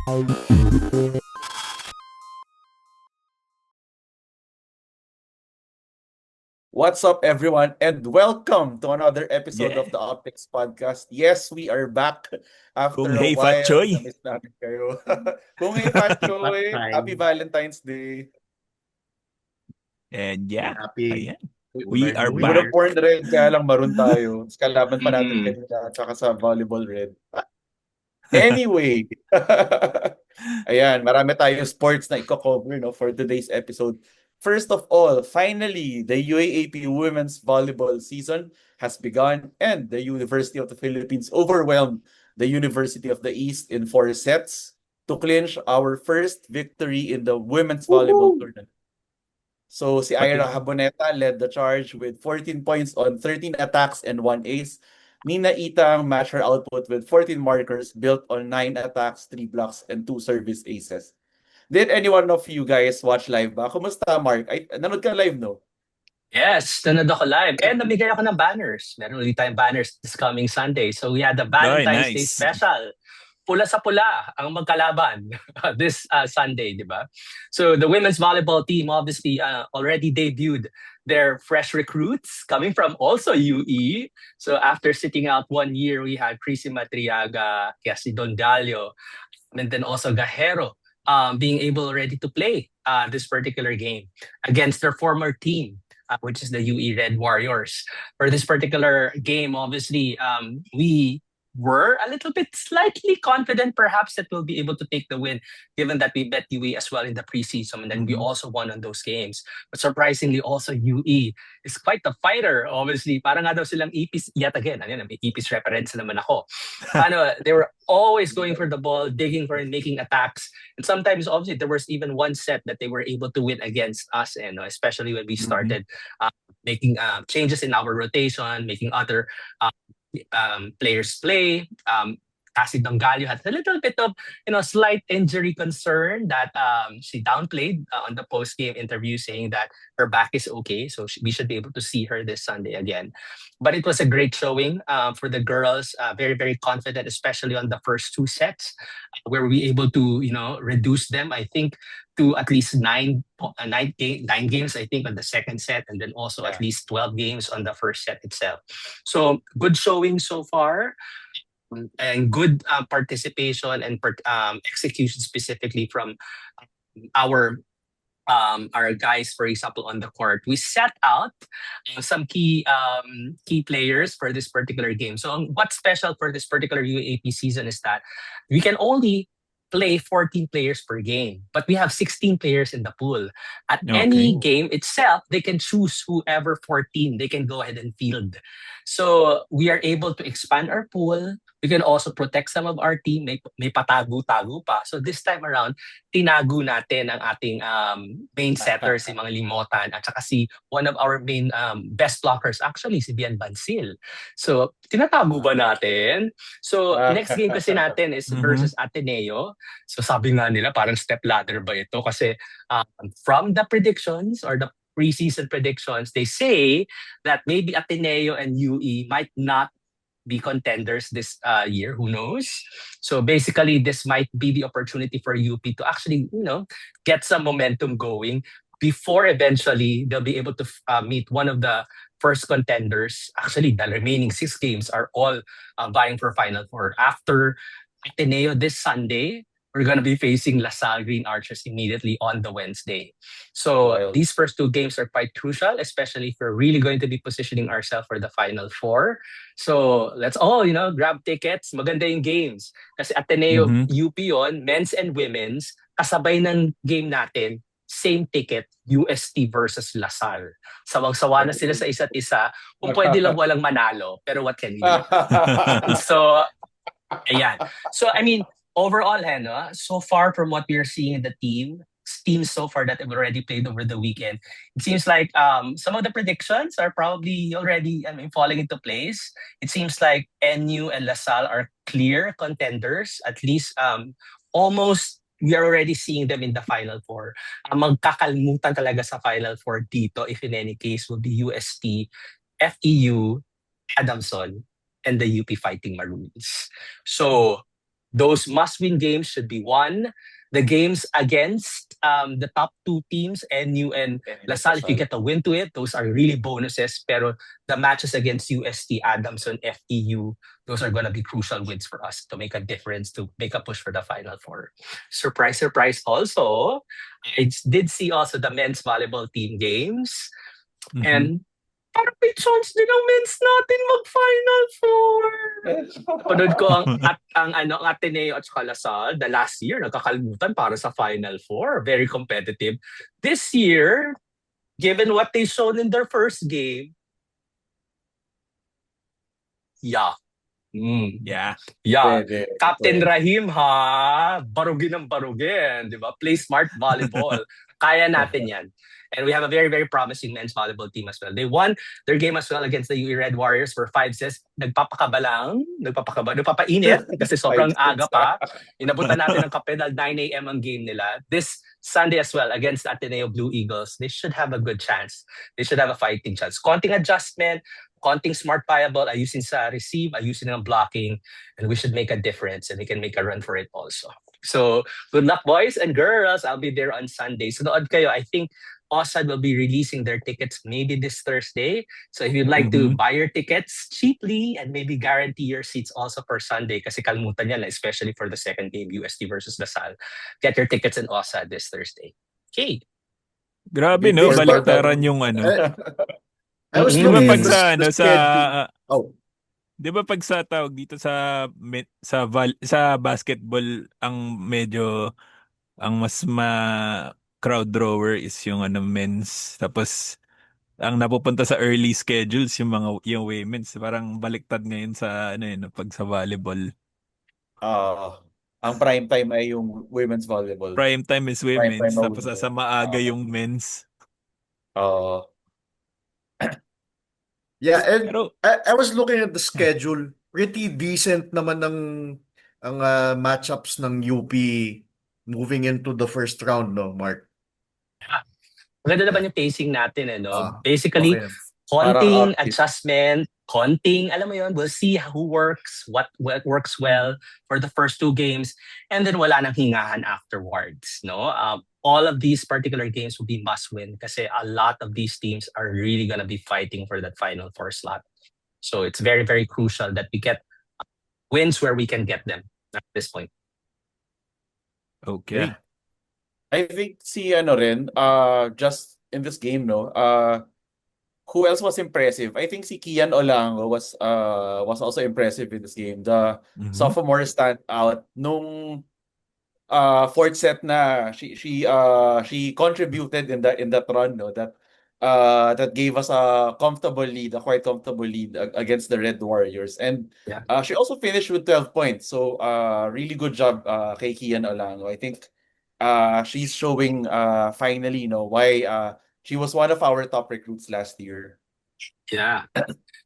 What's up, everyone, and welcome to another episode Yeah. of the Optics Podcast. Yes, we are back after Kung a hey, Fat while. Choy. Na-miss namin kayo. Kung hey, Fat Fat Choy, Happy time Valentine's Day. And and yeah, happy ayan. We Lunar are New We would back. have Year. worn red, kaya lang maroon tayo. Kalaban pa natin Mm. kanina, tsaka sa volleyball red. Anyway, ayan, marami tayo sports na i-cover no, for today's episode. First of all, finally, the UAAP Women's Volleyball season has begun and the University of the Philippines overwhelmed the University of the East in 4 sets to clinch our first victory in the women's volleyball Woohoo! tournament. So si Ira Pati, Haboneta led the charge with 14 points on 13 attacks and 1 ace. Nina Itang matched her output with 14 markers built on 9 attacks, 3 blocks, and 2 service aces. Did anyone of you guys watch live ba? Kumusta, Mark? Ay, nanood ka live, no? Yes, nanood ako live. And namigay ako ng banners. Meron ulit tayong banners this coming Sunday. So we had the Ay, Valentine's Day nice. special. Pula sa pula ang magkalaban this Sunday, di ba? So the women's volleyball team obviously already debuted their fresh recruits coming from also UE. So after sitting out 1 year, we had Chrissy Matriaga, Cassie Dondalio, and then also Gajero being able already to play this particular game against their former team, which is the UE Red Warriors. For this particular game, obviously, we were a little bit slightly confident perhaps that we'll be able to take the win, given that we bet UE as well in the preseason, and then we Mhm. also won on those games. But surprisingly, also UE is quite the fighter, obviously. Parang nga daw silang ipis, yet again, ano, may ipis reference naman ako. They were always going for the ball, digging for and making attacks. And sometimes, obviously, there was even one set that they were able to win against us, and especially when we started making changes in our rotation, making other players play. Cassie Dongalio had a little bit of slight injury concern that she downplayed on the post game interview, saying that her back is okay, so we should be able to see her this Sunday again. But it was a great showing for the girls. Very very confident, especially on the first 2 sets, where we able to reduce them. I think to at least nine games. I think on the second set, and then also at Yeah. least 12 games on the first set itself. So good showing so far, and good participation and execution specifically from our our guys, for example, on the court. We set out some key players for this particular game. So what's special for this particular UAP season is that we can only play 14 players per game, but we have 16 players in the pool. At any Okay. game itself, they can choose whoever 14 they can go ahead and field. So we are able to expand our pool. We can also protect some of our team. May patago-tago pa. So this time around, tinago natin ang ating main setter, si Mang Limotan, at saka si one of our main best blockers, actually, si Bian Bansil. So, tinatago ba natin? So, next game kasi natin is versus Ateneo. So, sabi nga nila, parang step ladder ba ito? Kasi from the predictions or the preseason predictions, they say that maybe Ateneo and UE might not be contenders this year. Who knows? So basically, this might be the opportunity for UP to actually, get some momentum going before eventually they'll be able to meet one of the first contenders. Actually, the remaining 6 games are all vying for Final Four. After Ateneo this Sunday, we're going to be facing LaSalle Green Archers immediately on the Wednesday. So Wild. these first 2 games are quite crucial, especially if we're really going to be positioning ourselves for the Final Four. So let's all, grab tickets. Maganda yung games. Kasi Ateneo UP yon, men's and women's, kasabay ng game natin, same ticket, UST versus LaSalle. Sawang-sawa na sila sa isa't isa. Kung pwede lang walang manalo, pero what can we do? So, ayan. So, I mean, overall, so far from what we're seeing in the teams so far that have already played over the weekend, it seems like some of the predictions are probably already falling into place. It seems like NU and LaSalle are clear contenders, at least almost. We are already seeing them in the Final Four. Ang magkakalmutan talaga sa Final Four dito, if in any case, will be UST, FEU, Adamson, and the UP Fighting Maroons. So, Those must-win games should be won. The games against the top two teams, NU and Lasal, if you get a win to it, those are really bonuses. Pero the matches against UST, Adamson, FEU, those are going to be crucial wins for us to make a difference, to make a push for the Final Four. Surprise, surprise also, I did see also the men's volleyball team games. And parang may chance din ang men's natin mag-Final Four. Napanood ko ang Ateneo at saka Lasal, the last year, nagkakalimutan para sa Final Four. Very competitive. This year, given what they shown in their first game, yeah. Yeah. Pwede. Captain Pwede. Rahim, ha? Barugin ng barugin, di ba? Play smart volleyball. Kaya natin yan. And we have a very, very promising men's volleyball team as well. They won their game as well against the UE Red Warriors for 5 sets. Nagpapainit kasi sobrang aga pa. Inabutan natin ng kape dahil 9 a.m. ang game nila. This Sunday as well against Ateneo Blue Eagles, they should have a good chance. They should have a fighting chance. Konting adjustment, konting smart viable, ayusin sa receive, ayusin ng blocking, and we should make a difference and we can make a run for it also. So, good luck, boys and girls. I'll be there on Sunday. So, nood kayo. I think OSAD will be releasing their tickets maybe this Thursday. So, if you'd like to buy your tickets cheaply and maybe guarantee your seats also for Sunday, kasi kalmutan yan, especially for the second game, UST versus Lasal, get your tickets in OSAD this Thursday. Okay. Grabe, no? Before Baliktaran yung ano. I was Di ba looking pag at sa, the schedule. Di ba pag sa tawag dito sa basketball, ang medyo, ang mas crowd drawer is yung men's. Tapos, ang napupunta sa early schedules yung women's. Parang baliktad ngayon sa pag sa volleyball. Ang prime time ay yung women's volleyball. Prime time is women's. Tapos sa maaga yung men's. Yeah, and I was looking at the schedule. Pretty decent naman ang matchups ng UP moving into the first round, no, Mark? Maganda naman yung pacing natin, Basically, okay. konting adjustment, alam mo yun, we'll see who works, what works well for the first two games, and then wala nang hingahan afterwards, no? All of these particular games will be must-win kasi a lot of these teams are really gonna be fighting for that Final Four slot. So it's very, very crucial that we get wins where we can get them at this point. Okay. Yeah. I think just in this game, who else was impressive? I think si Kian Olango was also impressive in this game. The sophomore stand out nung fourth set na she contributed in that run, that gave us a quite comfortable lead against the Red Warriors, and she also finished with 12 points. So really good job kay Kian Olango. I think she's showing finally why she was one of our top recruits last year. Yeah.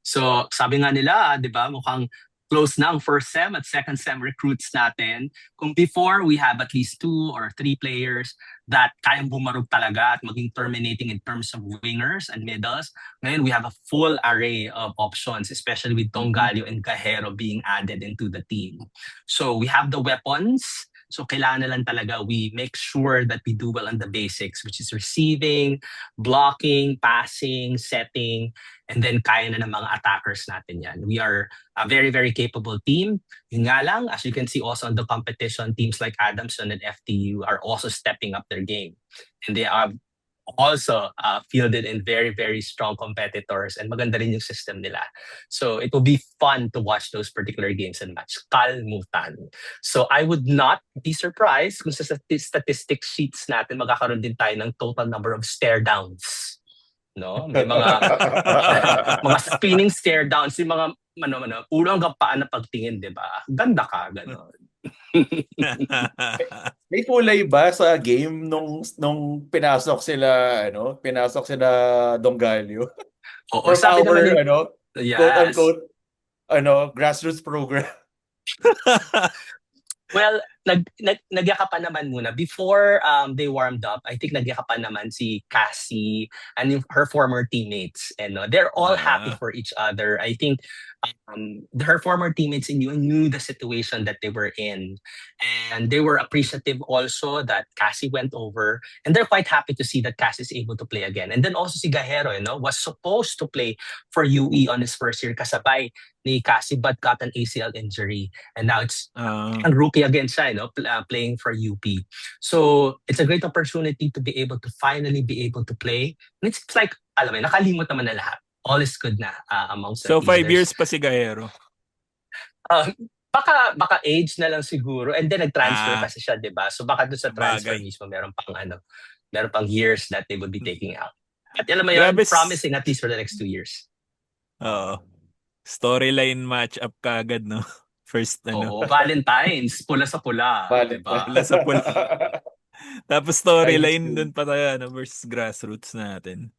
So sabi nga nila, 'di ba, mukhang close na ang first sem at second sem recruits natin. Kung before we have at least 2 or 3 players that kayang bumarog talaga at maging terminating in terms of wingers and middles, ngayon we have a full array of options, especially with Tongalio and Gajero being added into the team. So we have the weapons. So kailangan na lang talaga we make sure that we do well on the basics, which is receiving, blocking, passing, setting, and then kaya na ng mga attackers natin yan. We are a very, very capable team. Yun nga lang, as you can see also in the competition, teams like Adamson and FTU are also stepping up their game. And they are also fielded in very, very strong competitors, and maganda rin yung system nila. So it will be fun to watch those particular games and match. Kalmutan. So I would not be surprised kung sa statistics sheets natin magkakaroon din tayo ng total number of stare downs. No? May mga spinning stare downs, yung mga ulo hanggang paa na pagtingin, di ba? Ganda ka, gano'n. May kulay ba sa game nung pinasok sila Dongalio? Oo, From sabi our naman quote unquote grassroots program. Well, nagyakapan naman muna. Before they warmed up, I think nagyakapan naman si Cassie and her former teammates. And they're all happy for each other. I think her former teammates knew the situation that they were in. And they were appreciative also that Cassie went over. And they're quite happy to see that Cassie is able to play again. And then also si Gajero, was supposed to play for UE on his first year kasabay ni Cassie but got an ACL injury. And now it's ang rookie again siya, playing for UP. So it's a great opportunity to be able to finally be able to play. And it's like, alam mo, nakalimot naman na lahat. All is good na amongst the So team. 5 years pa si Gajero. Baka age na lang siguro. And then nag-transfer kasi siya, di ba? So baka doon sa transfer Bagay. mismo, meron pang years that they would be taking out. At alam mo yun, promising at least for the next 2 years. Oo. Storyline match-up kagad, no? First, Oo, Valentine's. Pula sa pula. Diba? Pula sa pula. Tapos storyline dun pa tayo, versus grassroots natin.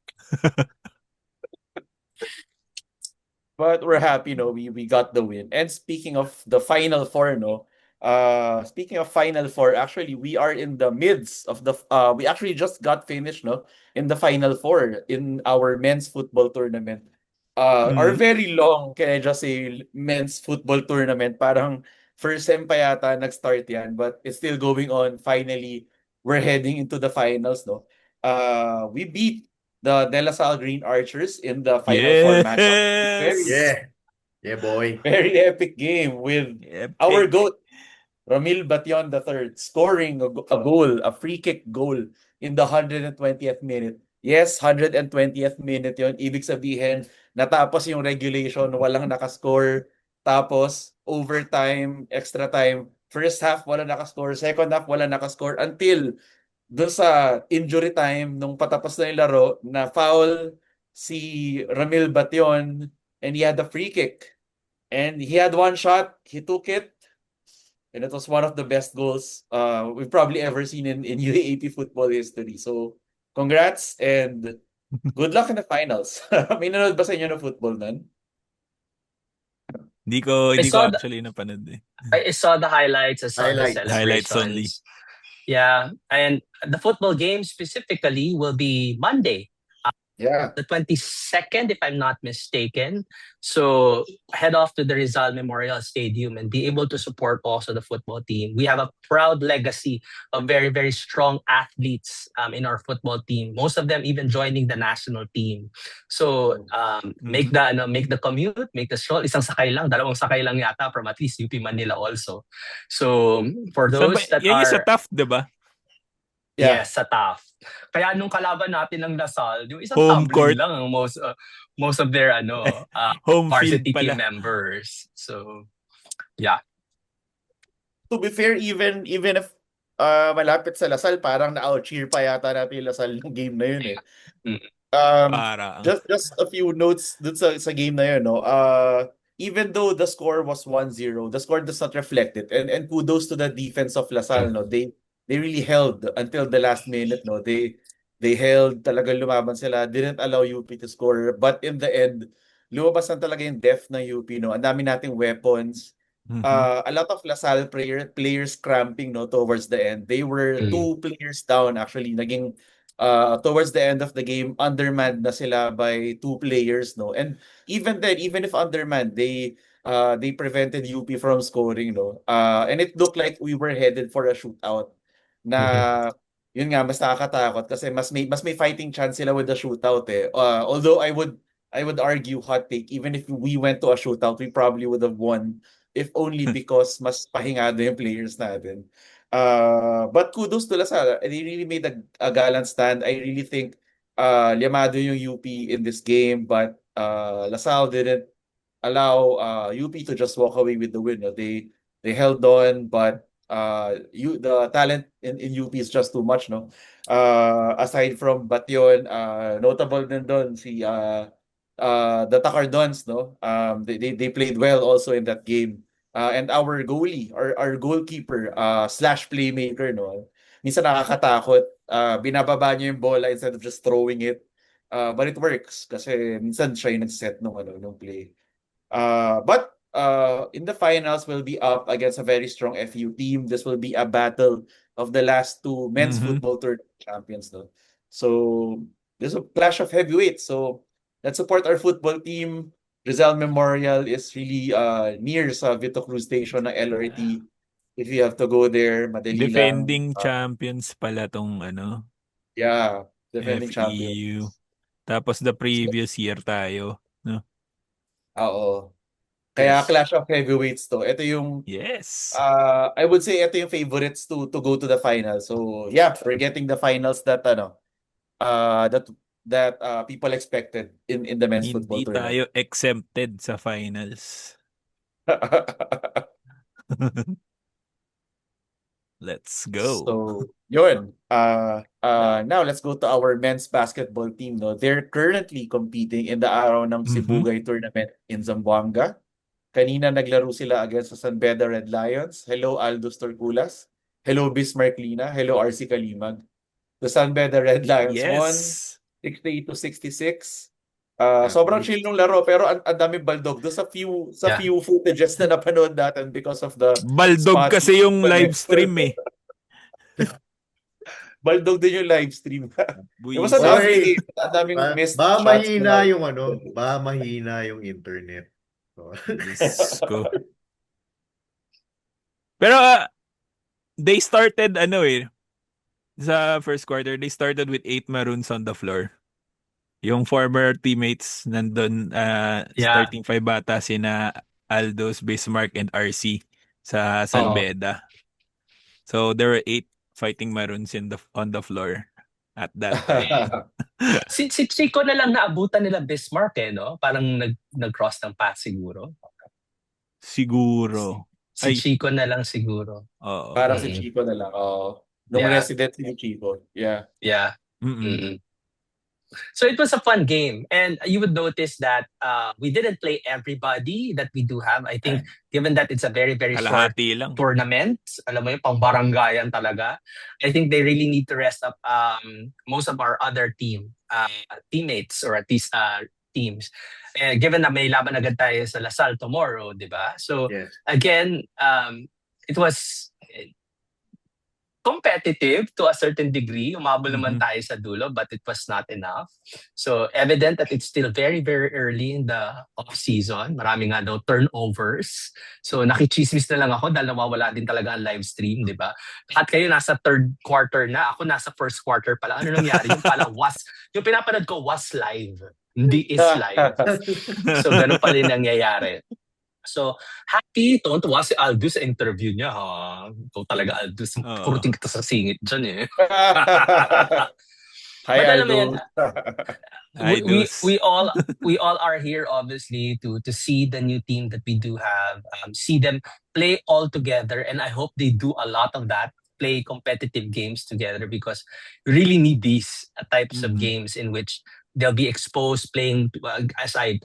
But we're happy, we got the win. And speaking of the Final Four, speaking of Final Four, actually, we are in the midst of we actually just got finished, in the Final Four in our men's football tournament. Our very long, can I just say, men's football tournament. Parang first sem pa yata nag-start yan, but it's still going on. Finally, we're heading into the finals, we beat the De La Salle Green Archers in the Final Four matchup. Yeah, boy. Very epic game with our GOAT, Ramil Bation III, scoring a free kick goal in the 120th minute. Yes, 120th minute yon. Ibig sabihin, natapos yung regulation, walang nakascore. Tapos, overtime, extra time, first half, wala nakascore. Second half, wala nakascore. Until doon sa injury time, nung patapos na yung laro, na foul si Ramil Bation, and he had a free kick. And he had one shot, he took it, and it was one of the best goals we've probably ever seen in UAAP football history. So, congrats and good luck in the finals. May nanood ba sa inyo ng football nun? Hindi ko actually napanood eh. I saw the highlights. I saw the celebrations. Highlights only. Yeah, and the football game specifically will be Monday. The 22nd, if I'm not mistaken. So head off to the Rizal Memorial Stadium and be able to support also the football team. We have a proud legacy of very, very strong athletes in our football team. Most of them even joining the national team. So make the commute, make the stroll. Isang sakay lang, dalawang sakay lang yata from at least UP Manila also. So for those that yan are... yung sa TAF, diba? Yes, sa TAF. Kaya nung kalaban natin ng Lasal, yung isang home tumbling court lang ang most of their home varsity field team pala. members. So, yeah. To be fair, even if malapit sa Lasal, parang na-out-cheer pa yata natin yung Lasal ng game na yun eh. Just a few notes dun sa game na yun, even though the score was 1-0, the score does not reflect it. And kudos to the defense of Lasal, They really held until the last minute, They held, talagang lumaban sila, didn't allow UP to score. But in the end, lumabas na talaga yung depth ng UP, Ang dami nating weapons. A lot of Lasal players cramping, towards the end. They were 2 players down actually. Naging towards the end of the game, undermanned na sila by 2 players, And even then, even if undermanned, they prevented UP from scoring, And it looked like we were headed for a shootout. Na yun nga, mas nakakatakot kasi mas may fighting chance sila with the shootout eh. Although I would argue, hot take, even if we went to a shootout, we probably would have won, if only because mas pahingado yung players natin. But kudos to Lasal. They really made a gallant stand. I really think liamado yung UP in this game, but Lasal didn't allow UP to just walk away with the win. They held on, but the talent in UP is just too much, aside from Bation, notable din doon si the Takardons, they played well also in that game, and our goalie, our goalkeeper slash playmaker, minsan nakakatakot, binababa niya yung bola instead of just throwing it, but it works kasi minsan siya yung nag-set nung play. But in the finals will be up against a very strong FU team. This will be a battle of the last two men's Mhm. football tournament champions, though. So this is a clash of heavyweights. So let's support our football team. Rizal Memorial is really near sa Vito Cruz Station ng LRT. If you have to go there, madali lang. Defending champions pala tong ano, Yeah, defending FEU. champions. Tapos the So, previous year tayo, no? oo. Kaya Yes. clash of heavyweights to. Ito yung Yes. I would say ito yung favorites to go to the final. So yeah, we're getting the finals that that people expected in the men's football Hindi tournament. tayo exempted sa finals. Let's go. So, yun. Now let's go to our men's basketball team, no. They're currently competing in the araw ng Mhm. Sibugay tournament in Zamboanga. Kanina naglaro sila against sa San Beda Red Lions. Hello Aldous Torculas. Hello Bismarck Lina. Hello RC Kalimag. The San Beda Red Lions won Yes. 68-66. Yeah. Sobrang chill nung laro pero ang daming baldog doon sa Yeah. few footages na napanood natin because of the Baldog spotty kasi yung live connect. stream eh. Baldog din yung live stream. It was an Buisit. ugly Oy, game. Ang daming missed ba shots mahina na. yung ba mahina yung internet. So, Diyos ko. Pero they started sa first quarter, they started with 8 Maroons on the floor. Yung former teammates nandun, starting 5 bata sina Aldos, Bismarck, and RC sa San Oo. Beda. So there were 8 fighting Maroons on the floor at that time. Si Chico na lang naabutan nila Bismarck no? Parang nag-cross ng path siguro. Siguro. Si Ay. Chico na lang siguro. Oo. Parang si Chico na lang. Nung Yeah. resident si Chico. Yeah. Yeah. Mm-mm. So it was a fun game, and you would notice that we didn't play everybody that we do have. I think given that it's a very very short Kalahati lang. tournament, alam mo yung pang barangayan talaga. I think they really need to rest up most of our other teammates or at least teams. Given na may laban agad tayo sa Lasal tomorrow, di ba? So yes. again, it was competitive to a certain degree. Umabol naman tayo sa dulo, but it was not enough. So evident that it's still very, very early in the off-season. Marami nga daw turnovers. So nakichismis na lang ako dahil nawawala din talaga ang live stream, di ba? At kayo nasa third quarter na, ako nasa first quarter pala. Ano nangyari? Yung pala yung pinapanood ko was live. Hindi is live. So ganun pala yung nangyayari. So, happy, tuwan-tuwa si Aldous sa interview niya, ha? Ikaw talaga, Aldous. Kurutin kita sa singit dyan, eh. Hi, But alam mo yan, Aldous. we all are here obviously to see the new team that we do have, see them play all together, and I hope they do a lot of that, play competitive games together, because we really need these types of games in which they'll be exposed playing beside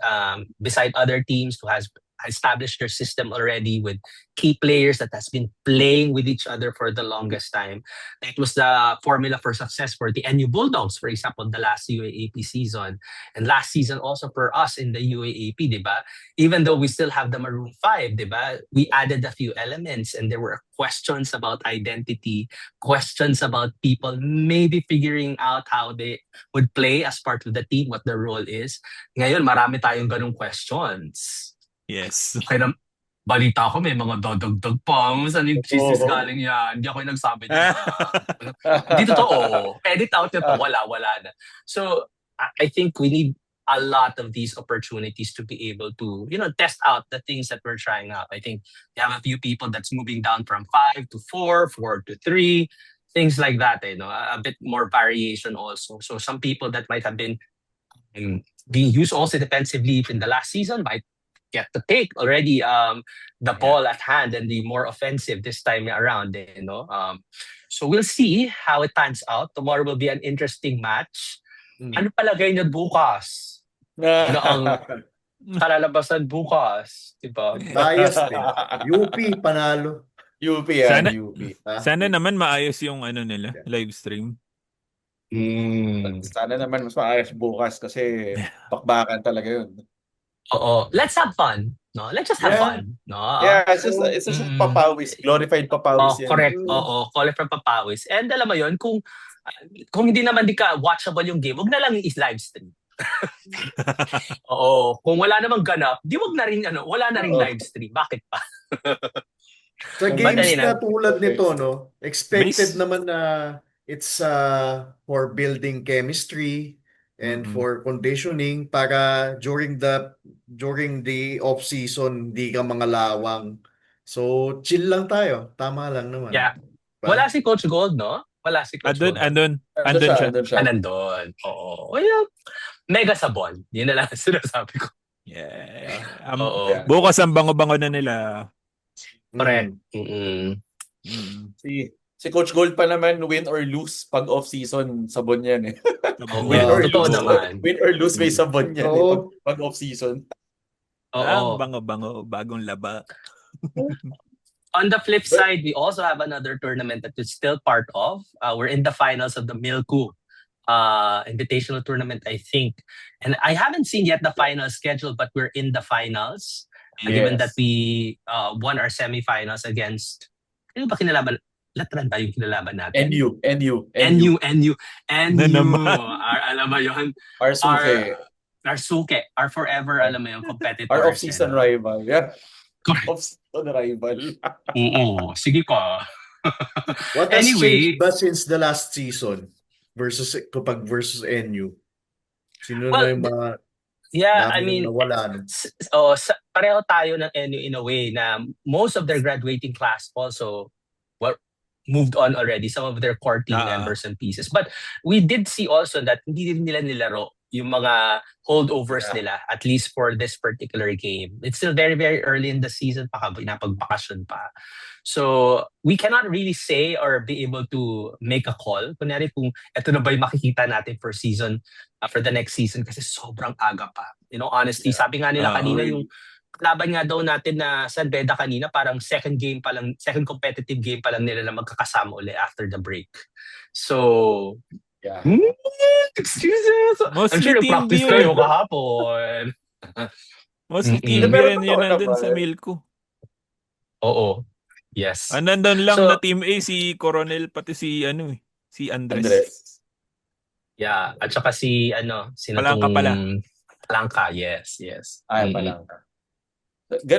other teams who has established their system already with key players that has been playing with each other for the longest time. That was the formula for success for the NU Bulldogs, for example, the last UAAP season. And last season also for us in the UAAP, diba? Even though we still have the Maroon 5, diba? We added a few elements and there were questions about identity, questions about people maybe figuring out how they would play as part of the team, what their role is. Ngayon, marami tayong ganung questions. Yes. Kaya balita ko may mga dadagdag pa. Saan yung chismis galing yan? Hindi ako yung nagsabi niya. Hindi totoo. Edit out nito. Wala na. So, I think we need a lot of these opportunities to be able to, test out the things that we're trying out. I think you have a few people that's moving down from 5 to 4, 4 to 3, things like that. A bit more variation also. So, some people that might have been being used also defensively in the last season might get to take already the ball at hand and be more offensive this time around. So we'll see how it pans out. Tomorrow will be an interesting match. Ano palagay niyo bukas? Ano ang kalalabasan bukas? Diba? Bias din. UP, panalo. UP yan, Sana- UP. Sana naman maayos yung nila, live stream. Sana naman mas maayos bukas kasi bakbakan talaga yun. Oo. Let's have fun. No? Let's just have Yeah. fun. No? Yeah, it's just papawis. Glorified papawis yan. Correct. Oo, call it from papawis. And alam mo yun, kung hindi naman di ka watchable yung game, wag na lang i-live stream. Oo, kung wala namang ganap, di wag na rin wala na ring Oo. live stream. Bakit pa? Sa But games ayun na na. tulad nito, no, expected Base- naman na it's for building chemistry and for conditioning para during the off season hindi ka mga lawang. So chill lang tayo. Tama lang naman. Yeah. Diba? Wala si Coach Gold, no? Wala si Coach Gold. Andun siya. Andun siya. Nandun. Oo. Well, mega sabon. Yun na lang ang sinasabi ko. Yeah. Oo. Yeah. Bukas ang bango-bango na nila. Correct. Mm-mm. Si Coach Gold pa naman, win or lose pag off-season, sabon yan eh. Oo, Win or totoo lose. naman. Win or lose, may sabon yan Oo. pag off-season. Ang Oo. bango-bango, bagong laba. On the flip side, we also have another tournament that we're still part of. We're in the finals of the Milku Invitational Tournament, I think. And I haven't seen yet the final schedule, but we're in the finals. Given that we won our semifinals against, ano ba kinalaban? Latran ba yung kinalaban natin? NU. Na naman. Alam mo yun? Our Suke. Our Suke. Our forever, alam mo yung competitors. Our off-season rival. Yeah. Correct. Off-season rival. Oo. Sige ka. What has Anyway. changed ba since the last season versus NU? Sino na yung mga Yeah, I dami mean, na nawala? No? pareho tayo ng NU in a way na most of their graduating class also moved on already, some of their core team members and pieces. But we did see also that hindi din nila nilaro yung mga holdovers nila, at least for this particular game. It's still very, very early in the season, pinapagbakasyon pa. So, we cannot really say or be able to make a call. Kunyari kung ito na ba yung makikita natin for season, for the next season, kasi sobrang aga pa. You know, honestly, sabi nga nila kanina yung laban nga daw natin na San Beda kanina, parang second competitive game pa lang nila na magkakasama uli after the break. So, Yeah. excuses! Mostly I'm sure team practice view. kayo kahapon. Mostly Mm-mm. team Pero yun totoo nandun naman. sa Milko. Oo. Yes. Nandun lang So- na team A, si Coronel, pati si Andres. Andres. Yeah. At saka Palangka pala. Palangka, yes. Ay, Mm-mm. palang.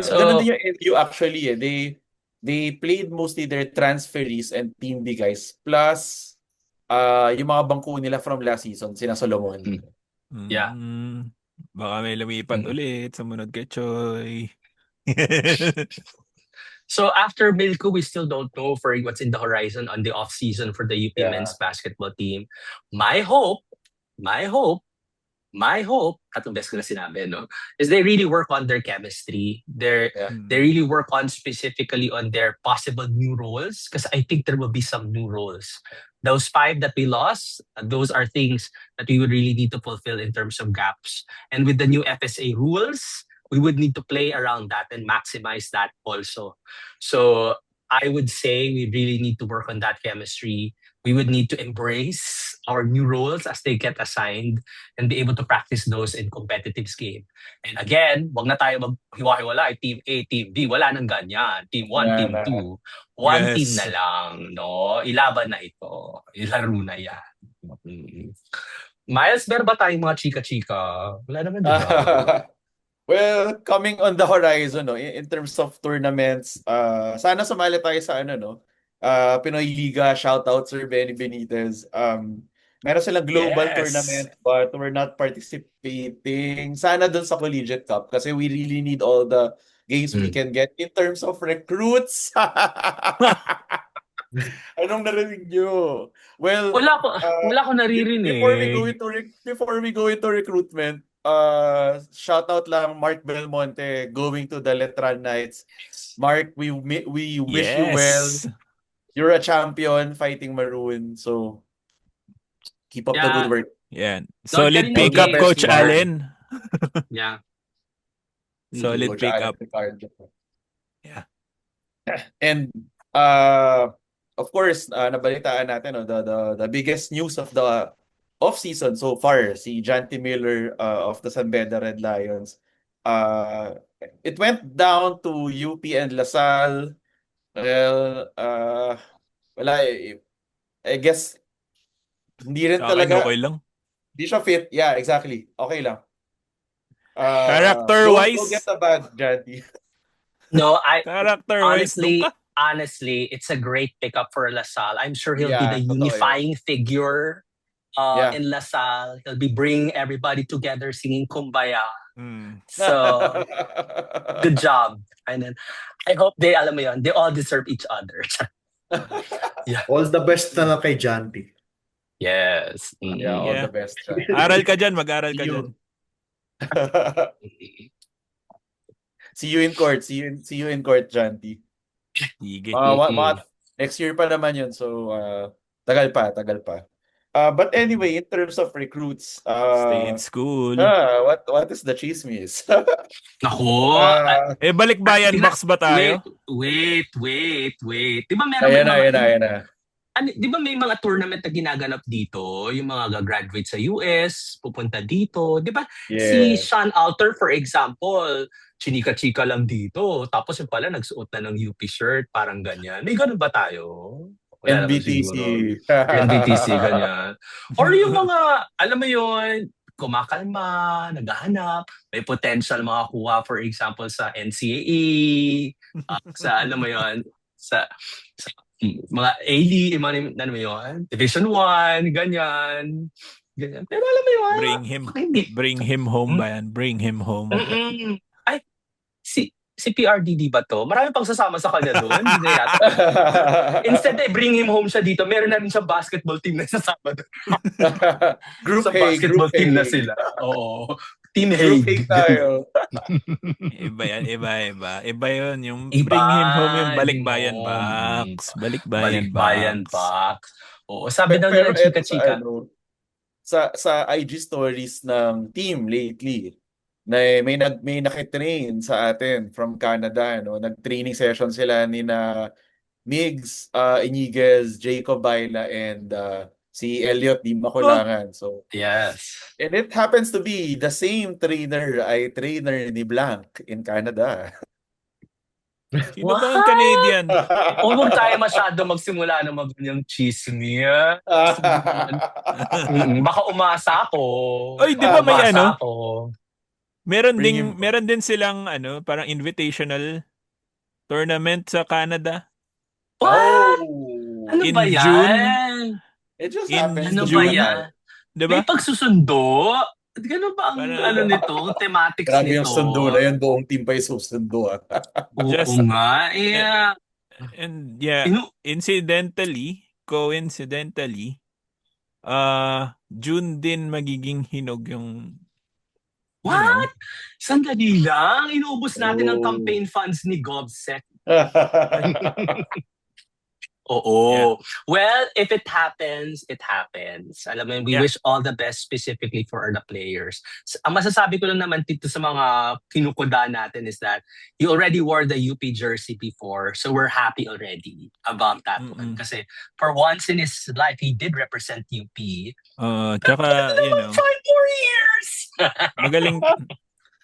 So- Ganun din yung NU actually eh. They played mostly their transferees and team B guys. Plus, yung mga bangko nila from last season, sina Solomon. Yeah. Baka may lumipat ulit, sumunod kay Choi. So after Milko, we still don't know for what's in the horizon on the off season for the UP men's basketball team. My hope, atong best ko na sinabi, no, is they really work on their chemistry. They really work on specifically on their possible new roles, because I think there will be some new roles. Those 5 that we lost, those are things that we would really need to fulfill in terms of gaps. And with the new FSA rules, we would need to play around that and maximize that also. So I would say we really need to work on that chemistry. We would need to embrace our new roles as they get assigned and be able to practice those in competitive game. And again, wag na tayo maghiwa-hiwalay. Team A, Team B, wala nang ganyan. Team 1, Team 2. One Yes. team na lang, no? Ilaban na ito. Ilaro na yan. Miles, meron ba tayong mga chika-chika? Wala naman, di ba? Well, coming on the horizon, no, in terms of tournaments, sana sumali tayo sa Pinoy Liga, shoutout Sir Benny Benitez. Meron silang global Yes. tournament but we're not participating. Sana dun sa Collegiate Cup kasi we really need all the games we can get in terms of recruits. Anong narinig nyo? Well, Wala ko naririnig. before we go into recruitment, shout out lang Mark Belmonte going to the Letran Knights. Mark, we wish you well. You're a champion fighting Maroon, so keep up the good work. Yan. Don't Solid carry pick up, no Coach games, Mark. Allen. Yeah. Solid Coach pick Allen up. Ricardo. Yeah. And of course, nabalitaan natin the biggest news of the off season so far, si Janty Miller of the San Beda Red Lions Uh, it went down to UP and LaSalle. Well, wala I guess hindi rin Sa akin, talaga, okay lang. hindi siya fit. Yeah, exactly. Okay lang. Go get Character-wise, the bag, Janty. No, character-wise, doon ka. honestly, it's a great pickup for LaSalle. I'm sure he'll be Yeah, the totoo yun. unifying figure Yeah. in LaSalle. He'll be bringing everybody together singing Kumbaya. Mm. So, good job. And then, I hope they, alam mo yun, they all deserve each other. All the best na lang kay Janty. Yes. Yeah, all Yeah. the best. Janty. Aral ka dyan, mag-aral ka See you. dyan. See you in court. See you in court, Janty. Sige. Next year pa naman yun. So, tagal pa. But anyway, in terms of recruits, Stay in school. what is the chismis? Nako. Balikbayan box ba tayo? Wait. Di ba meron Ayan may mga, na. di ba may mga tournament na ginaganap dito? Yung mga gagraduate sa US, pupunta dito. Di ba? Si Yeah. Sean Alter, for example, chinika-chika lang dito. Tapos yung pala, nagsuot na ng UP shirt, parang ganyan. May ganun ba tayo? Wala naman NBTC. siguro. NBTC, ganyan. Or yung mga, alam mo yun, kumakalma, naghahanap, may potential makakuha, for example, sa NCAA, sa, alam mo yun, sa mga A-League, ano mo yun, Division 1, ganyan. Pero alam mo yun, Bring him home ba yan? Bring him home. Ay, si PRDD ba to? Marami pang sasama sa kanya doon. Hindi na yata. Instead bring him home siya dito, meron na rin siya basketball team na sasama doon. Group Sa A, basketball Group team A. na sila. Oo. Team Group Hague. A tayo. Iba yan, iba. Iba yun, yung Iba, bring him home yung balikbayan home. box. Balikbayan Balikbayan box. box. Oo, sabi daw Pero nila chika-chika. Sa IG stories ng team lately, na may nakitrain sa atin from Canada, no? Nag-training session sila ni na Migs, Iniguez, Jacob Baila, and si Elliot Di Makulangan. So, Yes. and it happens to be the same trainer ni Blanc in Canada. Sino ba ang Canadian? O huwag tayo masyado magsimula ng maganyang chismis. Baka umasa ako. Oy, di ba may Umasa ano? ako. Meron din silang parang invitational tournament sa Canada. What? Oh, Ano in ba yan? June? it just In happens Ano to ba be yan? Di May ba? pagsusundo? Ganun ba ang Parang- nito? Thematics Grabe nito? yung sundo na yun, buong team pa yung susundo. Oo Just- nga. Yeah. And yeah, coincidentally, June din magiging hinog yung What? Sandali lang. Inubos natin ang Oh. campaign funds ni GovSec. Oo. Well, if it happens, it happens. Alam mo, we Yeah. wish all the best specifically for the players. Ang masasabi ko lang naman dito sa mga kinukuda natin is that you already wore the UP jersey before, so we're happy already about that one. Kasi for once in his life, he did represent UP. Tsaka, 5 more years!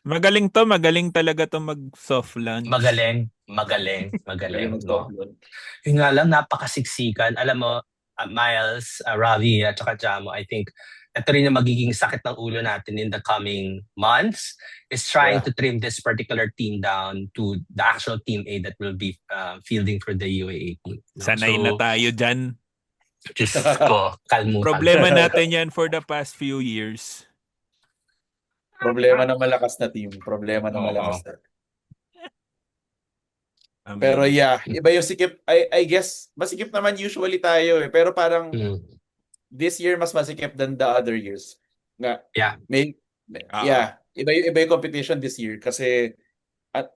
magaling talaga to mag soft launch. Magaling. No? Yun nga lang, napakasiksikan. Alam mo, Miles, Ravi, at saka Jamo, I think ito rin yung magiging sakit ng ulo natin in the coming months is trying to trim this particular team down to the actual Team A that will be fielding for the UAAP. No? Sanay na tayo dyan. Diyos ko, kalmutan. Problema natin yan for the past few years. Problema ng malakas na team. Pero yeah, iba yung sikip. I guess, masikip naman usually tayo eh. Pero parang this year mas masikip than the other years. Nga. Yeah. Iba yung competition this year kasi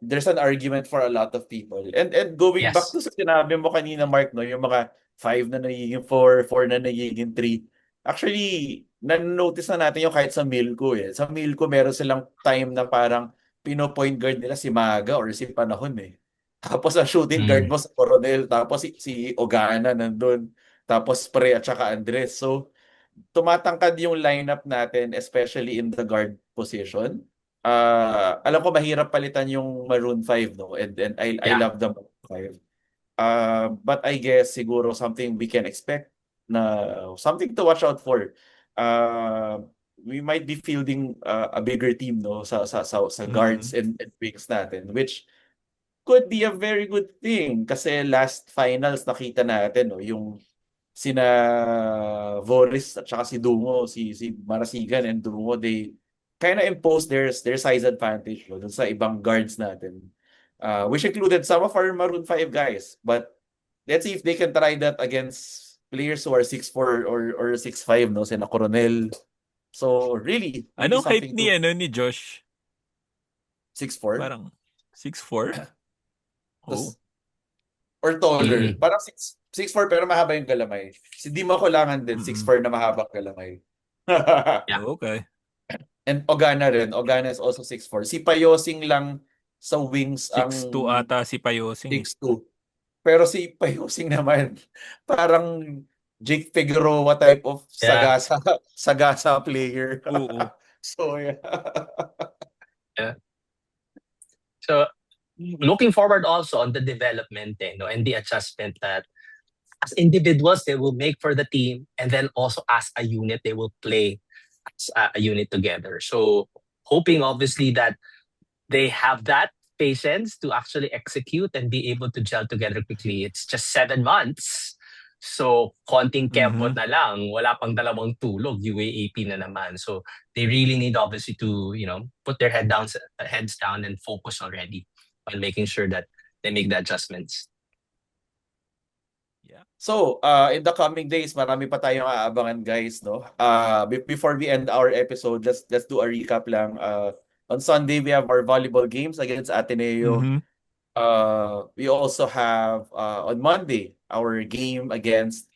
there's an argument for a lot of people. And going back to sa sinabi mo kanina, Mark, no, yung mga 5 na nagiging 4, 4 na nagiging 3. Actually, na-notice na natin yung kahit sa Milko eh. Sa Milko meron silang time na parang pino-point guard nila si Maga or si Panahon eh. Tapos ang shooting guard mo sa Coronel, tapos si Ogana nandun, tapos Pre at saka Andres. So, tumatangkad yung lineup natin, especially in the guard position. alam ko mahirap palitan yung Maroon 5, no? And I Yeah. love the Maroon 5. But I guess siguro something we can expect na something to watch out for. We might be fielding a bigger team, no, sa guards and wings natin, which could be a very good thing kasi last finals nakita natin, no, yung sina Voris at saka si Dungo, si Marasigan and Dungo, they kind of imposed their size advantage, no, dun sa ibang guards natin. Which included some of our Maroon 5 guys. But let's see if they can try that against players who are 6'4" or 6'5", no? Sina Coronel. So really Anong height something ni, to ni Josh? 6'4". Parang 6'4"? Oh. Tas- or taller. Mm-mm. Parang 6'4" pero mahaba yung galamay. Si Dima Kulangan din, 6'4" na mahabang galamay. Yeah. Okay. And Ogana rin. Ogana is also 6'4". Si Payosing lang sa wings ang 6'2" ata si Payosing. 6'2". Pero si Payosing naman, parang Jake Figueroa type of Yeah. sagasa player. Oo. So, yeah. Yeah. So looking forward also on the development, and the adjustment that as individuals they will make for the team, and then also as a unit they will play as a unit together. So hoping obviously that they have that patience to actually execute and be able to gel together quickly. It's just 7 months. So konting kembot na lang, wala pang dalawang tulog, UAAP na naman. So they really need obviously to, put their heads down and focus already on making sure that they make the adjustments. Yeah. So, in the coming days, marami pa tayong aabangan, guys, no? Before we end our episode, let's do a recap lang. On Sunday, we have our volleyball games against Ateneo. We also have on Monday our game against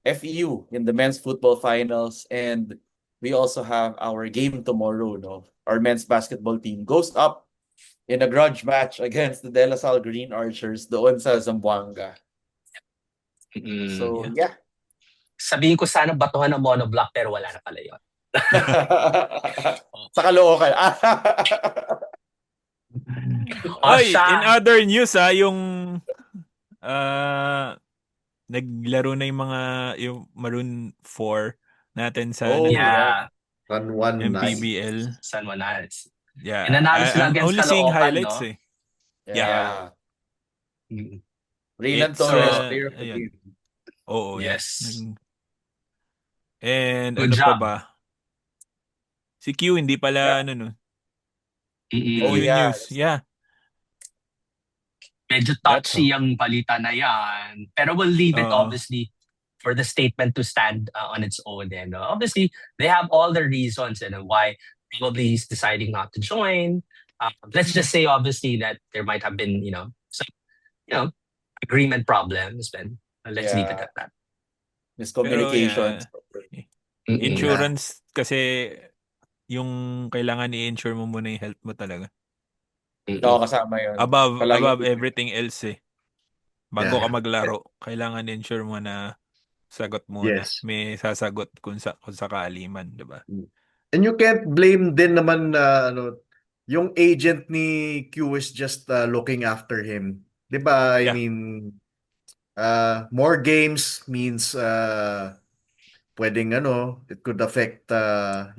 FEU in the men's football finals, and we also have our game tomorrow. No, our men's basketball team goes up in a grudge match against the De La Salle Green Archers doon sa Zamboanga. So yeah. Sabihin ko sana batuhan ng monoblock pero wala na pala yun. Sa Caloocan. Oy, in other news yung naglaro na yung Maroon 4 natin sa San Juan MPBL. San Juan Knights. Yeah. Nanalo sila against only seeing Caloocan, highlights no? Yeah. Mm. Reynan Torres, player of the ayan. game. Oo. Yes. And Good ano job. pa ba? Si Q hindi pala Oh, Q yeah. News. Yeah. Medyo touchy ang balita na yan. Pero we'll leave it obviously for the statement to stand on its own. And obviously, they have all the reasons why probably he's deciding not to join. Let's just say obviously that there might have been, some, agreement problems. Then let's leave it at that. Miscommunications. Insurance kasi yung kailangan i-insure mo muna yung health mo talaga. Oo, kasama yun. Above everything else Bago ka maglaro, kailangan insure mo na sagot muna. Yes. May sasagot kung sakali man, di ba? And you can't blame din naman yung agent ni Q is just looking after him. Di ba? I mean, more games means pwedeng it could affect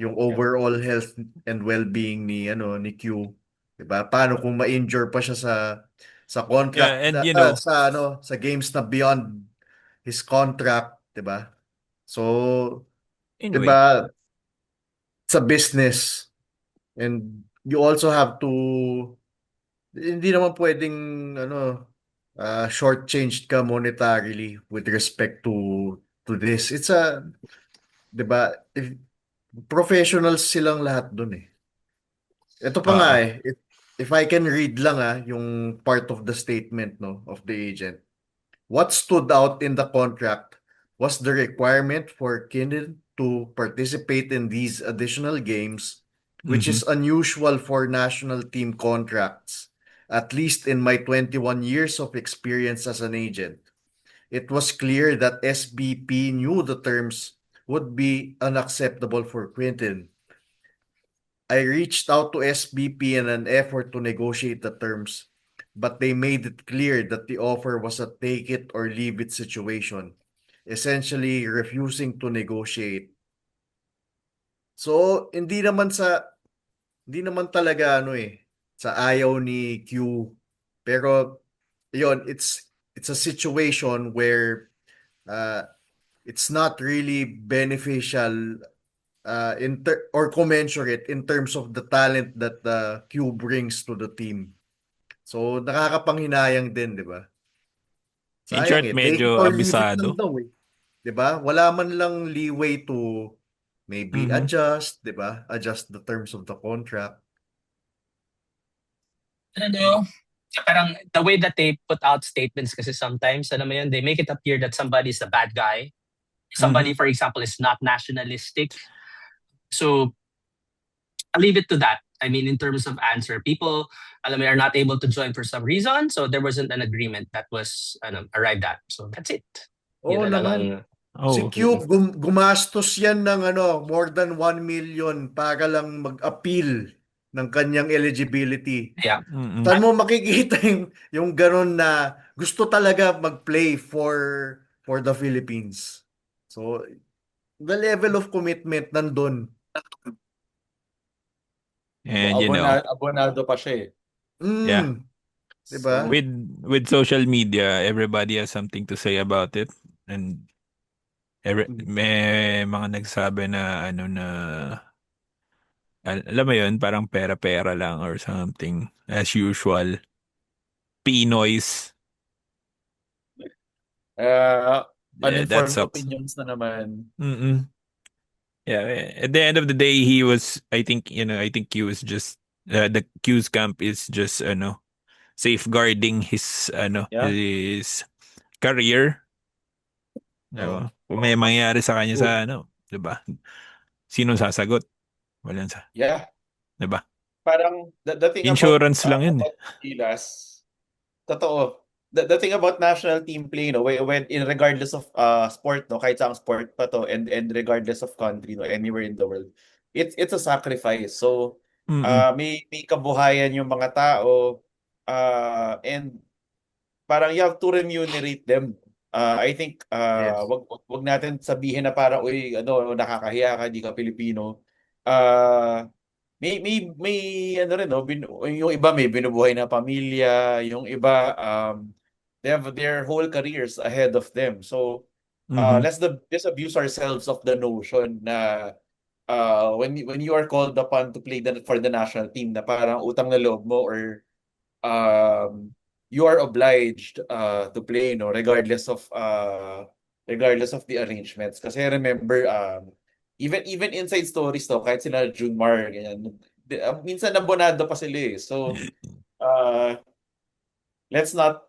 yung overall health and well-being ni Q. Diba? Paano kung ma-injure pa siya sa contract and sa games na beyond his contract, diba? So, anyway, diba, sa business, and you also have to, hindi naman pwedeng shortchanged ka monetarily with respect to this. It's diba, professionals silang lahat dun Ito pa nga if I can read lang yung part of the statement of the agent. What stood out in the contract was the requirement for Kinnan to participate in these additional games, which is unusual for national team contracts, at least in my 21 years of experience as an agent. It was clear that SBP knew the terms would be unacceptable for Quinton. I reached out to SBP in an effort to negotiate the terms, but they made it clear that the offer was a take it or leave it situation, essentially refusing to negotiate. So, hindi naman talaga sa ayaw ni Q. Pero, yon it's a situation where uh, it's not really beneficial or commensurate in terms of the talent that Q brings to the team. So, nakakapanghinayang din, di ba? In Sayang short, take it medyo or leave it lang abisado. daw eh. Di ba? Wala man lang leeway to maybe adjust, di ba? Adjust the terms of the contract. I don't know. Parang the way that they put out statements kasi sometimes, they make it appear that somebody is a bad guy. Somebody, for example, is not nationalistic. So, I'll leave it to that. I mean, in terms of answer, people, are not able to join for some reason. So, there wasn't an agreement that was arrived at. So, that's it. Oo Yun na lang naman. Si Oh, Q, gumastos yan ng more than 1 million para lang mag-appeal ng kanyang eligibility. Yeah. Saan mo makikita yung ganun na gusto talaga mag-play for the Philippines? So, the level of commitment nandun. and you know, Abonado pa siya eh. yeah. Diba? With social media, everybody has something to say about it, and may mga nagsabi na alam mo yun, parang pera-pera lang or something as usual. Pinoys. Yeah, That uninformed sucks. opinions na naman. Yeah, at the end of the day, I think he was just the Q's camp is just safeguarding his Yeah. his career. Diba? Kung may mangyari sa kanya sa diba? Sino sasagot? Walang Yeah. diba? Parang the thing Insurance lang yun. about Gilas, totoo. The thing about national team play, when in regardless of sport, kahit saang sport pa to, and regardless of country, anywhere in the world, it's a sacrifice. So may kabuhayan yung mga tao, and parang you have to remunerate them. I think Yes. wag natin sabihin na parang uy nakakahiya ka, di ka Pilipino. May rin yung iba may binubuhay na pamilya, yung iba they have their whole careers ahead of them. So let's disabuse ourselves of the notion na when you are called upon to play for the national team na parang utang na loob mo, or you are obliged to play regardless of the arrangements. Kasi remember even inside stories kahit sila Junmar ganyan, minsan nabonado pa sila eh. So let's not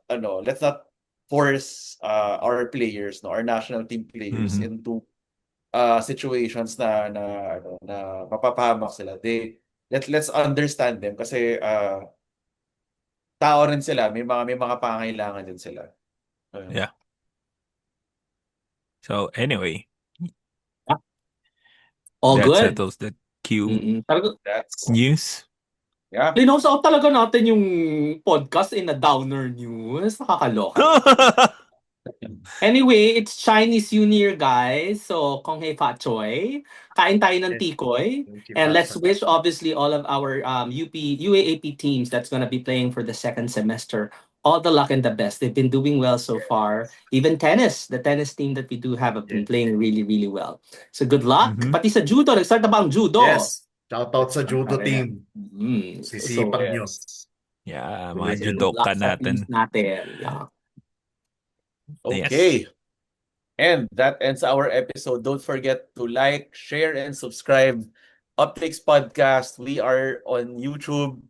force our players, our national team players into situations na mapapahamak sila. Let's understand them kasi tao rin sila, may mga pangailangan din sila. Yeah. So anyway, All that good. settles the Q That's news. yeah. Linoso talaga natin yung podcast in a downer news. Nakakaloka. Anyway, it's Chinese New Year, guys. So, Kong Hei Fa Choi. Kain tayo ng tikoy. And let's wish, obviously, all of our UAAP teams that's going to be playing for the second semester all the luck and the best. They've been doing well so far. Even the tennis team that we do have been playing really, really well. So, good luck. Pati sa judo, nag-start na ba ang judo? Yes. Shout out sa judo team. Sisipag nyo. Yeah, mga judoka natin. Yeah. Okay. Yes. And that ends our episode. Don't forget to like, share, and subscribe. Optics Podcast. We are on YouTube.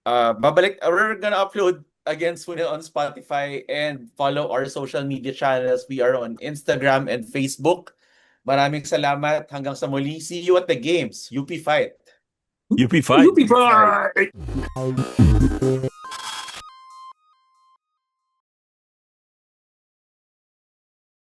We're gonna upload again soon on Spotify, and follow our social media channels. We are on Instagram and Facebook. Maraming salamat. Hanggang sa muli. See you at the games. UP Fight. UP fight. UP fight!